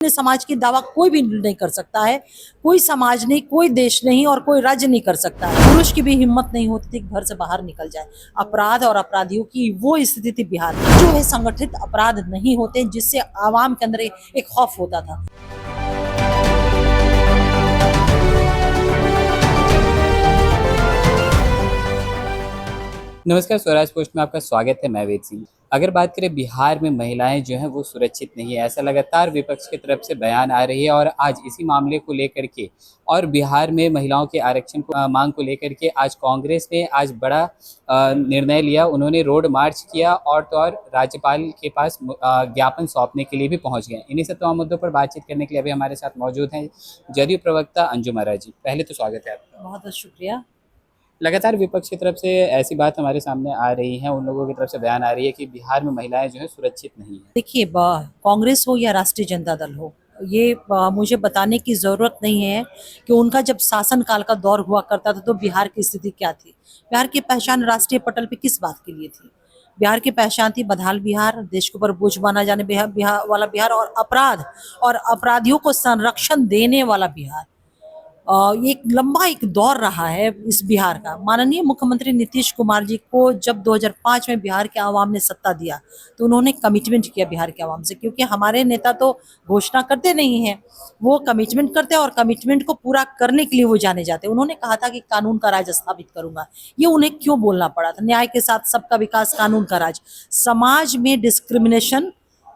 समाज की दावा कोई भी नहीं कर सकता है। कोई समाज नहीं, कोई देश नहीं और कोई राज्य नहीं कर सकता है। पुरुष की भी हिम्मत नहीं होती थी घर से बाहर निकल जाए। अपराध और अपराधियों की वो स्थिति थी बिहार में। जो है संगठित अपराध नहीं होते जिससे आवाम के अंदर एक खौफ होता था। नमस्कार, स्वराज पोस्ट में आपका स्वागत है। मैं वेद सिंह। अगर बात करें बिहार में महिलाएं जो हैं वो सुरक्षित नहीं है, ऐसा लगातार विपक्ष की तरफ से बयान आ रही है। और आज इसी मामले को लेकर के और बिहार में महिलाओं के आरक्षण को मांग को लेकर के आज कांग्रेस ने आज बड़ा निर्णय लिया। उन्होंने रोड मार्च किया और तो और राज्यपाल के पास ज्ञापन सौंपने के लिए भी पहुंच गए। इन्हीं सब तमाम मुद्दों पर बातचीत करने के लिए अभी हमारे साथ मौजूद हैं जदयू प्रवक्ता अंजुम आरा जी। पहले तो स्वागत है आपका। बहुत बहुत शुक्रिया। लगातार विपक्ष की तरफ से ऐसी बात हमारे सामने आ रही है, उन लोगों की तरफ से बयान आ रही है कि बिहार में महिलाएं जो है सुरक्षित नहीं है। देखिए, कांग्रेस हो या राष्ट्रीय जनता दल हो, ये मुझे बताने की जरूरत नहीं है कि उनका जब शासन काल का दौर हुआ करता था तो बिहार की स्थिति क्या थी। बिहार की पहचान राष्ट्रीय पटल पे किस बात के लिए थी? बिहार की पहचान थी बदहाल बिहार, देश के ऊपर बोझ बना जाने बिहार वाला बिहार, और अपराध और अपराधियों को संरक्षण देने वाला बिहार। ये एक लंबा एक दौर रहा है इस बिहार का। माननीय मुख्यमंत्री नीतीश कुमार जी को जब 2005 में बिहार के आवाम ने सत्ता दिया तो उन्होंने कमिटमेंट किया बिहार के आवाम से, क्योंकि हमारे नेता तो घोषणा करते नहीं हैं, वो कमिटमेंट करते हैं और कमिटमेंट को पूरा करने के लिए वो जाने जाते हैं। उन्होंने कहा था कि कानून का राज स्थापित करूंगा। ये उन्हें क्यों बोलना पड़ा था? न्याय के साथ सबका विकास, कानून का राज। समाज में डिस्क्रिमिनेशन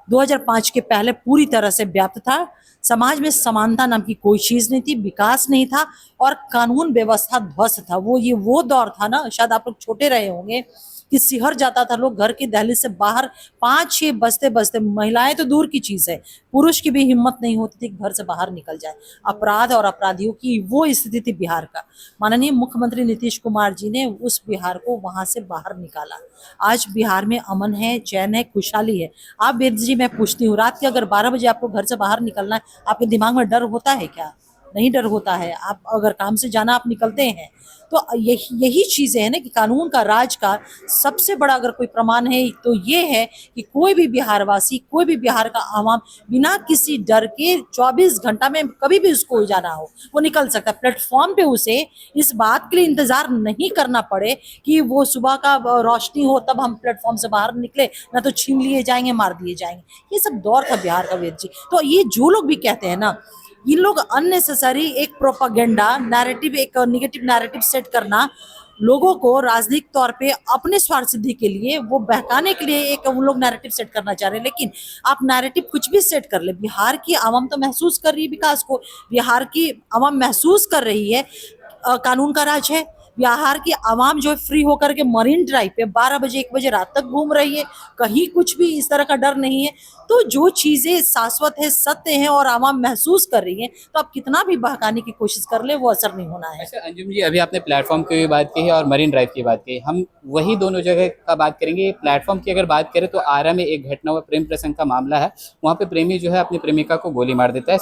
2005 के पहले पूरी तरह से व्याप्त था। समाज में समानता नाम की कोई चीज नहीं थी, विकास नहीं था और कानून व्यवस्था ध्वस्त था। वो दौर था ना, शायद आप लोग छोटे रहे होंगे, कि सिहर जाता था लोग घर की दहलीज से बाहर 5-6 बजते बजते। महिलाएं तो दूर की चीज है, पुरुष की भी हिम्मत नहीं होती थी घर से बाहर निकल जाए। अपराध और अपराधियों की वो स्थिति थी बिहार का। माननीय मुख्यमंत्री नीतीश कुमार जी ने उस बिहार को वहां से बाहर निकाला। आज बिहार में अमन है, चैन है, खुशहाली है। आप वेद जी, मैं पूछती हूँ, रात के अगर 12 बजे आपको घर से बाहर निकलना है, आपके दिमाग में डर होता है क्या? नहीं डर होता है। आप अगर काम से जाना आप निकलते हैं तो यही चीजें हैं ना कि कानून का राज का सबसे बड़ा अगर कोई प्रमाण है तो ये है कि कोई भी बिहारवासी, कोई भी बिहार का आवाम बिना किसी डर के 24 घंटा में कभी भी उसको जाना हो वो निकल सकता है। प्लेटफॉर्म पे उसे इस बात के लिए इंतजार नहीं करना पड़े कि वो सुबह का रोशनी हो तब हम प्लेटफॉर्म से बाहर निकले, ना तो छीन लिए जाएंगे, मार दिए जाएंगे। ये सब दौर था बिहार का वेद जी। तो ये जो लोग भी कहते हैं ना, ये लोग अननेसेसरी एक प्रोपागेंडा नैरेटिव, एक निगेटिव नैरेटिव सेट करना, लोगों को राजनीतिक तौर पे अपने स्वार्थ सिद्धि के लिए वो बहकाने के लिए एक वो लोग नैरेटिव सेट करना चाह रहे हैं। लेकिन आप नैरेटिव कुछ भी सेट कर ले, बिहार की आवाम तो महसूस कर रही है विकास को। बिहार की आवाम महसूस कर रही है कानून का राज है। बिहार की आवाम जो है फ्री होकर के मरीन ड्राइव पे 12 बजे 1 बजे रात तक घूम रही है, कहीं कुछ भी इस तरह का डर नहीं है। तो जो चीजें शाश्वत है, सत्य है और आवाम महसूस कर रही है, तो आप कितना भी बहकाने की कोशिश कर ले वो असर नहीं होना है। अच्छा अंजुम जी, अभी आपने प्लेटफॉर्म की भी बात की है और मरीन ड्राइव की बात की, हम वही दोनों जगह का बात करेंगे। प्लेटफॉर्म की अगर बात करें तो आरा में एक घटना हुआ, प्रेम प्रसंग का मामला है। वहाँ पे प्रेमी जो है अपनी प्रेमिका को गोली मार देता है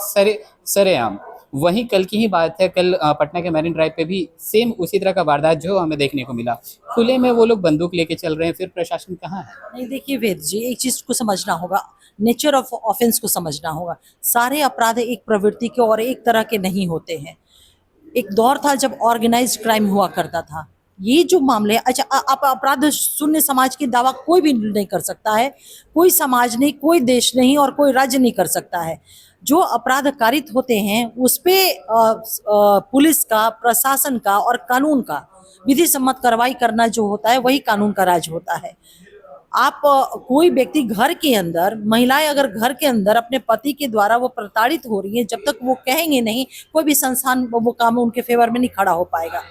सरेआम। वहीं कल की ही बात है, कल पटना के मरीन ड्राइव पे भी सेम उसी तरह का वारदात जो हमें देखने को मिला। खुले में वो लोग बंदूक लेके चल रहे हैं, फिर प्रशासन कहाँ है? नहीं, देखिए वेद जी, एक चीज को समझना होगा, नेचर ऑफ ऑफेंस को समझना होगा। सारे अपराध एक प्रवृत्ति के और एक तरह के नहीं होते हैं। एक दौर था जब ऑर्गेनाइज्ड क्राइम हुआ करता था। ये जो मामले, अच्छा, आप अपराध शून्य समाज की दावा कोई भी नहीं कर सकता है। कोई समाज नहीं, कोई देश नहीं और कोई राज्य नहीं कर सकता है। जो अपराध कारित होते हैं उस पे पुलिस का, प्रशासन का और कानून का विधि सम्मत कार्रवाई करना जो होता है वही कानून का राज होता है। आप कोई व्यक्ति घर के अंदर, महिलाएं अगर घर के अंदर अपने पति के द्वारा वो प्रताड़ित हो रही है, जब तक वो कहेंगे नहीं, कोई भी संस्थान वो काम उनके फेवर में नहीं खड़ा हो पाएगा।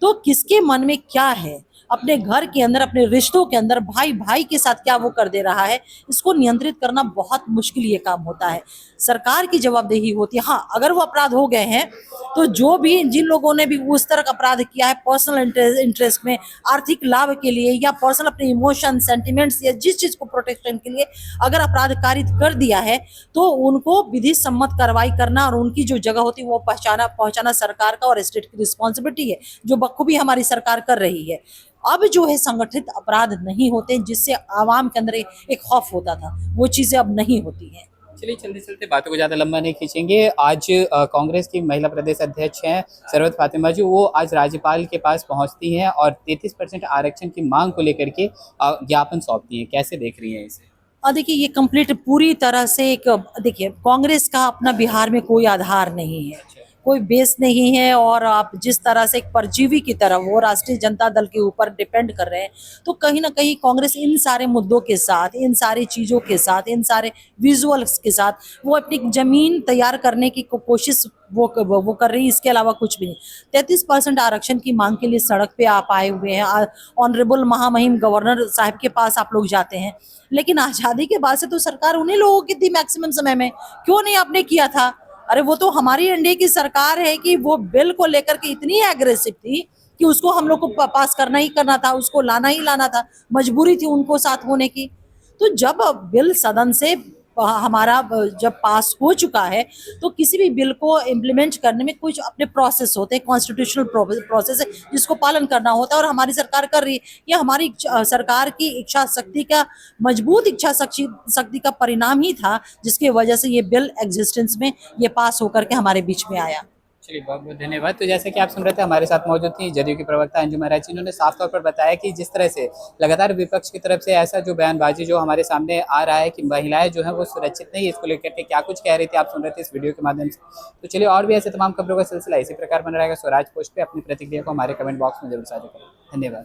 तो किसके मन में क्या है, अपने घर के अंदर, अपने रिश्तों के अंदर भाई भाई के साथ क्या वो कर दे रहा है, इसको नियंत्रित करना बहुत मुश्किल ये काम होता है। सरकार की जवाबदेही होती है। हाँ, अगर वो अपराध हो गए हैं तो जो भी, जिन लोगों ने भी उस तरह का अपराध किया है पर्सनल इंटरेस्ट में, आर्थिक लाभ के लिए या पर्सनल अपने इमोशन, सेंटिमेंट्स या जिस चीज को प्रोटेक्शन के लिए अगर अपराध कारित कर दिया है तो उनको विधि सम्मत कार्रवाई करना और उनकी जो जगह होती है वो पहुंचाना सरकार का और स्टेट की रिस्पॉन्सिबिलिटी है, जो बखूबी हमारी सरकार कर रही है। अब जो है संगठित अपराध नहीं होते जिससे आवाम के अंदर एक खौफ होता था, वो चीजें अब नहीं होती हैं। चलिए चलते चलते बातों को ज़्यादा लंबा नहीं खींचेंगे। आज कांग्रेस की महिला प्रदेश अध्यक्ष हैं सरवत फातिमा जी, वो आज राज्यपाल के पास पहुंचती हैं और 33% आरक्षण की मांग को लेकर के ज्ञापन सौंपती हैं। कैसे देख रही हैं इसे? देखिए ये कंप्लीट पूरी तरह से एक, देखिए कांग्रेस का अपना बिहार में कोई आधार नहीं है, कोई बेस नहीं है, और आप जिस तरह से एक परजीवी की तरह वो राष्ट्रीय जनता दल के ऊपर डिपेंड कर रहे हैं, तो कहीं ना कहीं कांग्रेस इन सारे मुद्दों के साथ, इन सारी चीजों के साथ, इन सारे विजुअल्स के साथ वो अपनी जमीन तैयार करने की कोशिश वो कर रही है, इसके अलावा कुछ भी नहीं। 33% आरक्षण की मांग के लिए सड़क पे आप आए हुए हैं, ऑनरेबल महामहिम गवर्नर साहब के पास आप लोग जाते हैं, लेकिन आजादी के बाद से तो सरकार उन्हीं लोगों की थी मैक्सिमम समय में, क्यों नहीं आपने किया था? अरे वो तो हमारी एनडीए की सरकार है कि वो बिल को लेकर के इतनी एग्रेसिव थी कि उसको हम लोग को पास करना ही करना था, उसको लाना ही लाना था, मजबूरी थी उनको साथ होने की। तो जब बिल सदन से हमारा जब पास हो चुका है, तो किसी भी बिल को इम्प्लीमेंट करने में कुछ अपने प्रोसेस होते हैं, कॉन्स्टिट्यूशनल प्रोसेस है जिसको पालन करना होता है, और हमारी सरकार कर रही है। ये हमारी सरकार की इच्छा शक्ति का, मजबूत इच्छा शक्ति का परिणाम ही था, जिसकी वजह से ये बिल एग्जिस्टेंस में ये पास होकर के हमारे बीच में आया। चलिए बहुत बहुत धन्यवाद। तो जैसे कि आप सुन रहे थे, हमारे साथ मौजूद थी जदयू की प्रवक्ता अंजुम आरा जी। इन्होंने साफ तौर पर बताया कि जिस तरह से लगातार विपक्ष की तरफ से ऐसा जो बयानबाजी जो हमारे सामने आ रहा है कि महिलाएं जो हैं वो सुरक्षित नहीं, इसको लेकर के क्या कुछ कह रही थी, आप सुन रहे थे इस वीडियो के माध्यम से। तो चलिए और भी ऐसे तमाम खबरों का सिलसिला इसी प्रकार बना रहेगा। स्वराज पोस्ट पे अपनी प्रतिक्रिया को हमारे कमेंट बॉक्स में जरूर साझा करें। धन्यवाद।